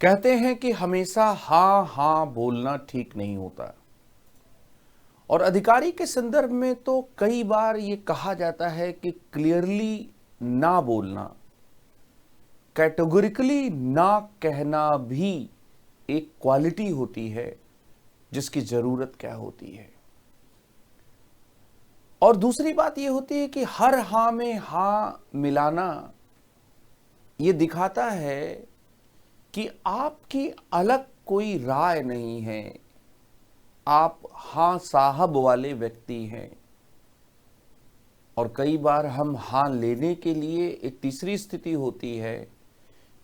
कहते हैं कि हमेशा हाँ हाँ बोलना ठीक नहीं होता और अधिकारी के संदर्भ में तो कई बार ये कहा जाता है कि क्लियरली ना बोलना, कैटेगोरिकली ना कहना भी एक क्वालिटी होती है जिसकी जरूरत क्या होती है। और दूसरी बात ये होती है कि हर हाँ में हाँ मिलाना ये दिखाता है कि आपकी अलग कोई राय नहीं है, आप हाँ साहब वाले व्यक्ति हैं। और कई बार हम हाँ लेने के लिए एक तीसरी स्थिति होती है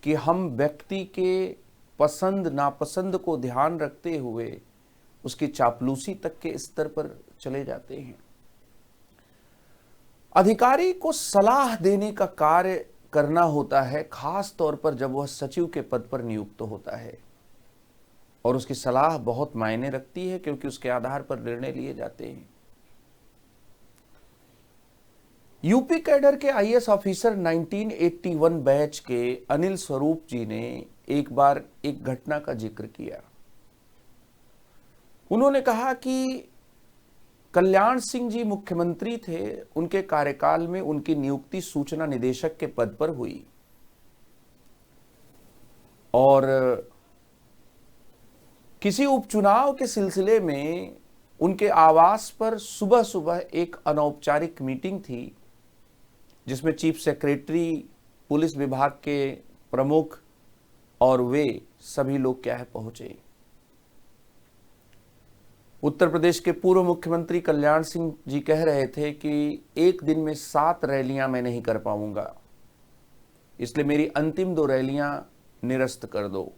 कि हम व्यक्ति के पसंद नापसंद को ध्यान रखते हुए उसकी चापलूसी तक के स्तर पर चले जाते हैं। अधिकारी को सलाह देने का कार्य करना होता है, खास तौर पर जब वह सचिव के पद पर नियुक्त होता है और उसकी सलाह बहुत मायने रखती है क्योंकि उसके आधार पर निर्णय लिए जाते हैं। यूपी कैडर के आईएएस ऑफिसर 1981 बैच के अनिल स्वरूप जी ने एक बार एक घटना का जिक्र किया। उन्होंने कहा कि कल्याण सिंह जी मुख्यमंत्री थे, उनके कार्यकाल में उनकी नियुक्ति सूचना निदेशक के पद पर हुई और किसी उपचुनाव के सिलसिले में उनके आवास पर सुबह सुबह एक अनौपचारिक मीटिंग थी जिसमें चीफ सेक्रेटरी, पुलिस विभाग के प्रमुख और वे सभी लोग क्या है पहुंचे। उत्तर प्रदेश के पूर्व मुख्यमंत्री कल्याण सिंह जी कह रहे थे कि एक दिन में 7 रैलियां मैं नहीं कर पाऊंगा, इसलिए मेरी अंतिम 2 रैलियां निरस्त कर दो।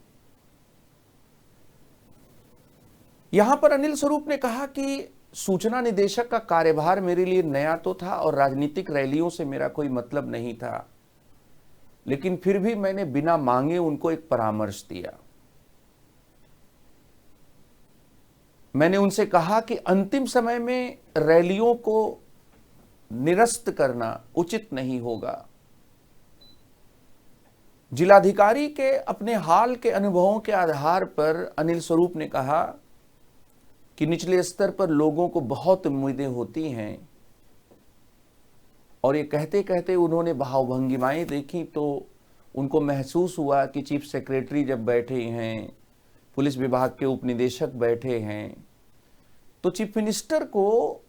यहां पर अनिल स्वरूप ने कहा कि सूचना निदेशक का कार्यभार मेरे लिए नया तो था और राजनीतिक रैलियों से मेरा कोई मतलब नहीं था, लेकिन फिर भी मैंने बिना मांगे उनको एक परामर्श दिया। मैंने उनसे कहा कि अंतिम समय में रैलियों को निरस्त करना उचित नहीं होगा। जिलाधिकारी के अपने हाल के अनुभवों के आधार पर अनिल स्वरूप ने कहा कि निचले स्तर पर लोगों को बहुत उम्मीदें होती हैं और ये कहते कहते उन्होंने भावभंगिमाएं देखी तो उनको महसूस हुआ कि चीफ सेक्रेटरी जब बैठे हैं, पुलिस विभाग के उपनिदेशक बैठे हैं, तो चीफ मिनिस्टर को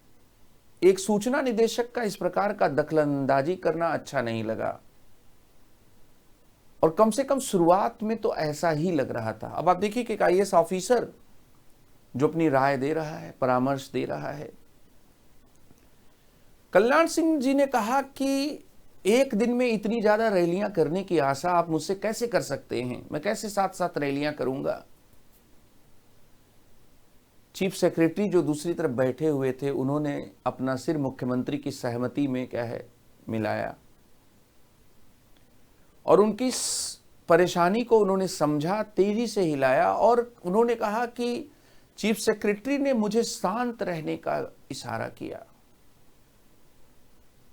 एक सूचना निदेशक का इस प्रकार का दखलंदाजी करना अच्छा नहीं लगा और कम से कम शुरुआत में तो ऐसा ही लग रहा था। अब आप देखिए कि एक आईएएस ऑफिसर जो अपनी राय दे रहा है, परामर्श दे रहा है। कल्याण सिंह जी ने कहा कि एक दिन में इतनी ज्यादा रैलियां करने की आशा आप मुझसे कैसे कर सकते हैं, मैं कैसे 7-7 रैलियां करूंगा। चीफ सेक्रेटरी जो दूसरी तरफ बैठे हुए थे उन्होंने अपना सिर मुख्यमंत्री की सहमति में क्या है मिलाया और उनकी परेशानी को उन्होंने समझा, तेजी से हिलाया और उन्होंने कहा कि चीफ सेक्रेटरी ने मुझे शांत रहने का इशारा किया,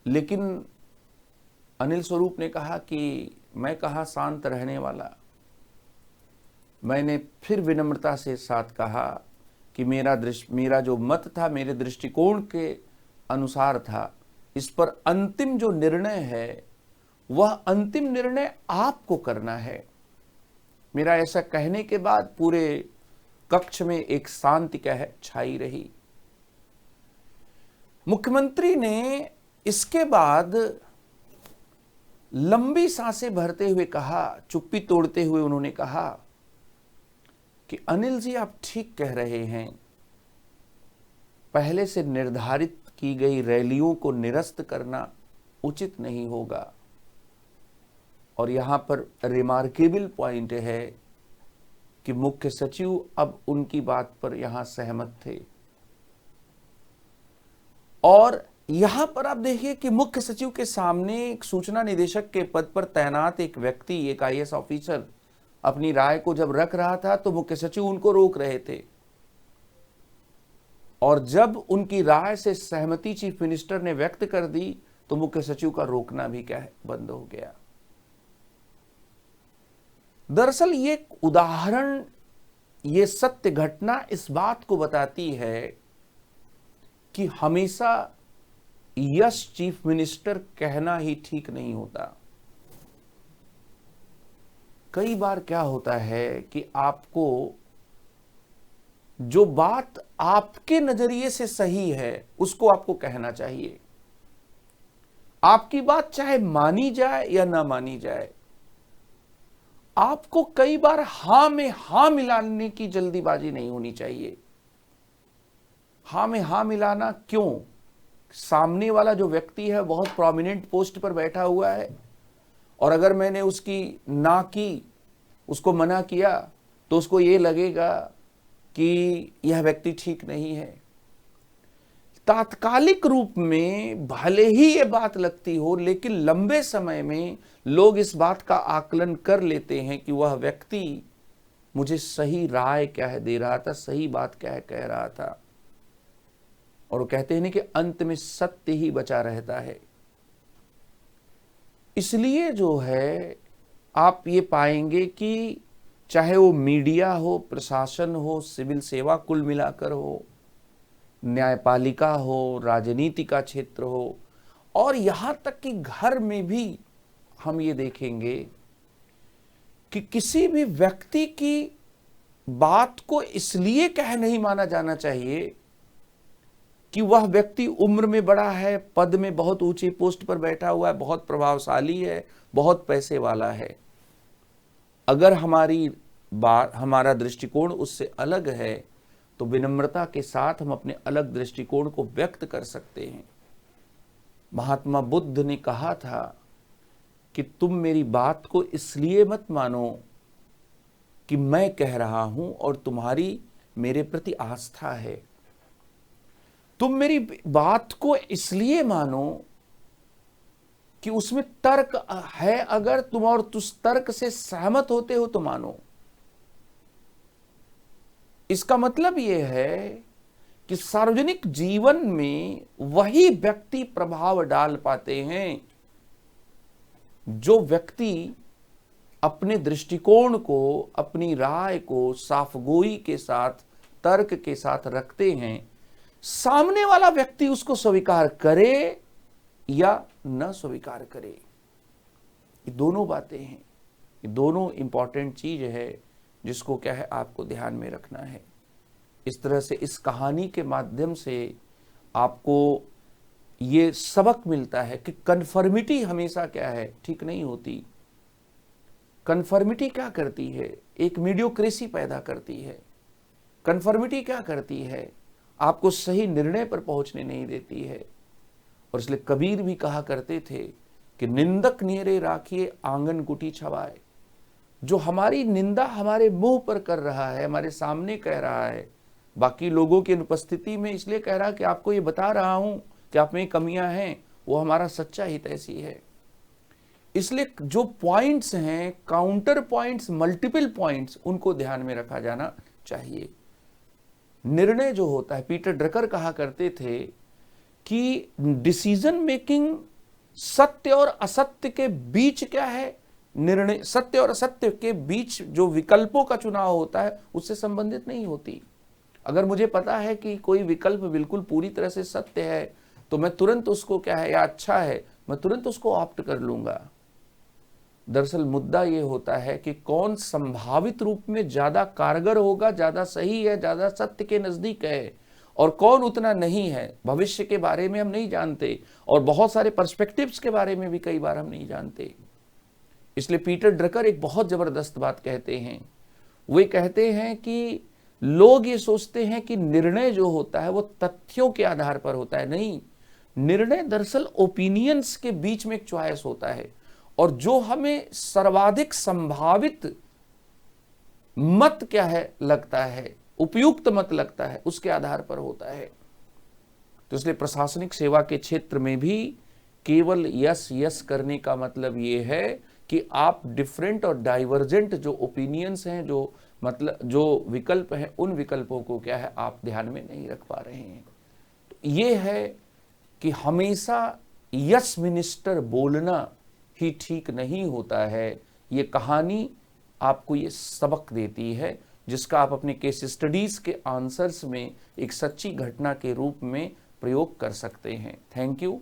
लेकिन अनिल स्वरूप ने कहा कि मैं कहाँ शांत रहने वाला। मैंने फिर विनम्रता से साथ कहा कि मेरा जो मत था मेरे दृष्टिकोण के अनुसार था, इस पर अंतिम जो निर्णय है वह अंतिम निर्णय आपको करना है। मेरा ऐसा कहने के बाद पूरे कक्ष में एक शांति क्या है छाई रही। मुख्यमंत्री ने इसके बाद लंबी सांसें भरते हुए कहा, चुप्पी तोड़ते हुए उन्होंने कहा कि अनिल जी आप ठीक कह रहे हैं, पहले से निर्धारित की गई रैलियों को निरस्त करना उचित नहीं होगा। और यहां पर रिमार्केबल पॉइंट है कि मुख्य सचिव अब उनकी बात पर यहां सहमत थे और यहां पर आप देखिए कि मुख्य सचिव के सामने एक सूचना निदेशक के पद पर तैनात एक व्यक्ति, एक आईएएस ऑफिसर अपनी राय को जब रख रहा था तो मुख्य सचिव उनको रोक रहे थे और जब उनकी राय से सहमति चीफ मिनिस्टर ने व्यक्त कर दी तो मुख्य सचिव का रोकना भी क्या है बंद हो गया। दरअसल ये उदाहरण, ये सत्य घटना इस बात को बताती है कि हमेशा यस चीफ मिनिस्टर कहना ही ठीक नहीं होता। कई बार क्या होता है कि आपको जो बात आपके नजरिए से सही है उसको आपको कहना चाहिए। आपकी बात चाहे मानी जाए या ना मानी जाए, आपको कई बार हां में हां मिलाने की जल्दीबाजी नहीं होनी चाहिए। हां में हां मिलाना क्यों? सामने वाला जो व्यक्ति है बहुत प्रोमिनेंट पोस्ट पर बैठा हुआ है, और अगर मैंने उसकी ना की, उसको मना किया, तो उसको ये लगेगा कि यह व्यक्ति ठीक नहीं है। तात्कालिक रूप में भले ही ये बात लगती हो, लेकिन लंबे समय में लोग इस बात का आकलन कर लेते हैं कि वह व्यक्ति मुझे सही राय क्या है दे रहा था, सही बात क्या है कह रहा था। और वो कहते हैं कि अंत में सत्य ही बचा रहता है। इसलिए जो है आप ये पाएंगे कि चाहे वो मीडिया हो, प्रशासन हो, सिविल सेवा कुल मिलाकर हो, न्यायपालिका हो, राजनीति का क्षेत्र हो, और यहां तक कि घर में भी हम ये देखेंगे कि किसी भी व्यक्ति की बात को इसलिए कह नहीं माना जाना चाहिए कि वह व्यक्ति उम्र में बड़ा है, पद में बहुत ऊंची पोस्ट पर बैठा हुआ है, बहुत प्रभावशाली है, बहुत पैसे वाला है। अगर हमारा दृष्टिकोण उससे अलग है तो विनम्रता के साथ हम अपने अलग दृष्टिकोण को व्यक्त कर सकते हैं। महात्मा बुद्ध ने कहा था कि तुम मेरी बात को इसलिए मत मानो कि मैं कह रहा हूं और तुम्हारी मेरे प्रति आस्था है, तुम मेरी बात को इसलिए मानो कि उसमें तर्क है, अगर तुम और उस तर्क से सहमत होते हो तो मानो। इसका मतलब यह है कि सार्वजनिक जीवन में वही व्यक्ति प्रभाव डाल पाते हैं जो व्यक्ति अपने दृष्टिकोण को, अपनी राय को साफगोई के साथ, तर्क के साथ रखते हैं। सामने वाला व्यक्ति उसको स्वीकार करे या न स्वीकार करे, ये दोनों बातें हैं, ये दोनों इंपॉर्टेंट चीज है जिसको क्या है आपको ध्यान में रखना है। इस तरह से इस कहानी के माध्यम से आपको ये सबक मिलता है कि कन्फर्मिटी हमेशा क्या है ठीक नहीं होती। कन्फर्मिटी क्या करती है? एक मीडियोक्रेसी पैदा करती है। कन्फर्मिटी क्या करती है? आपको सही निर्णय पर पहुंचने नहीं देती है। और इसलिए कबीर भी कहा करते थे कि निंदक नियरे राखिए आंगन कुटी छवाए। जो हमारी निंदा हमारे मुंह पर कर रहा है, हमारे सामने कह रहा है, बाकी लोगों की अनुपस्थिति में इसलिए कह रहा कि आपको ये बता रहा हूं कि आप में कमियां हैं, वो हमारा सच्चा हित ऐसी है। इसलिए जो पॉइंट्स हैं, काउंटर पॉइंट्स, मल्टीपल पॉइंट्स, उनको ध्यान में रखा जाना चाहिए। निर्णय जो होता है, पीटर ड्रकर कहा करते थे कि डिसीजन मेकिंग सत्य और असत्य के बीच क्या है, निर्णय सत्य और असत्य के बीच जो विकल्पों का चुनाव होता है उससे संबंधित नहीं होती। अगर मुझे पता है कि कोई विकल्प बिल्कुल पूरी तरह से सत्य है तो मैं तुरंत उसको क्या है, या अच्छा है, मैं तुरंत उसको ऑप्ट कर लूंगा। दरअसल मुद्दा ये होता है कि कौन संभावित रूप में ज्यादा कारगर होगा, ज्यादा सही है, ज्यादा सत्य के नजदीक है, और कौन उतना नहीं है। भविष्य के बारे में हम नहीं जानते और बहुत सारे पर्सपेक्टिव्स के बारे में भी कई बार हम नहीं जानते। इसलिए पीटर ड्रकर एक बहुत जबरदस्त बात कहते हैं। वे कहते हैं कि लोग ये सोचते हैं कि निर्णय जो होता है वो तथ्यों के आधार पर होता है। नहीं, निर्णय दरअसल ओपिनियंस के बीच में एक चॉइस होता है, और जो हमें सर्वाधिक संभावित मत क्या है लगता है, उपयुक्त मत लगता है, उसके आधार पर होता है। तो इसलिए प्रशासनिक सेवा के क्षेत्र में भी केवल यस यस करने का मतलब ये है कि आप डिफरेंट और डाइवर्जेंट जो ओपिनियंस हैं, जो मतलब जो विकल्प हैं, उन विकल्पों को क्या है आप ध्यान में नहीं रख पा रहे हैं। तो ये है कि हमेशा यस मिनिस्टर बोलना ही ठीक नहीं होता है। ये कहानी आपको ये सबक देती है, जिसका आप अपने केस स्टडीज़ के आंसर्स में एक सच्ची घटना के रूप में प्रयोग कर सकते हैं। Thank you.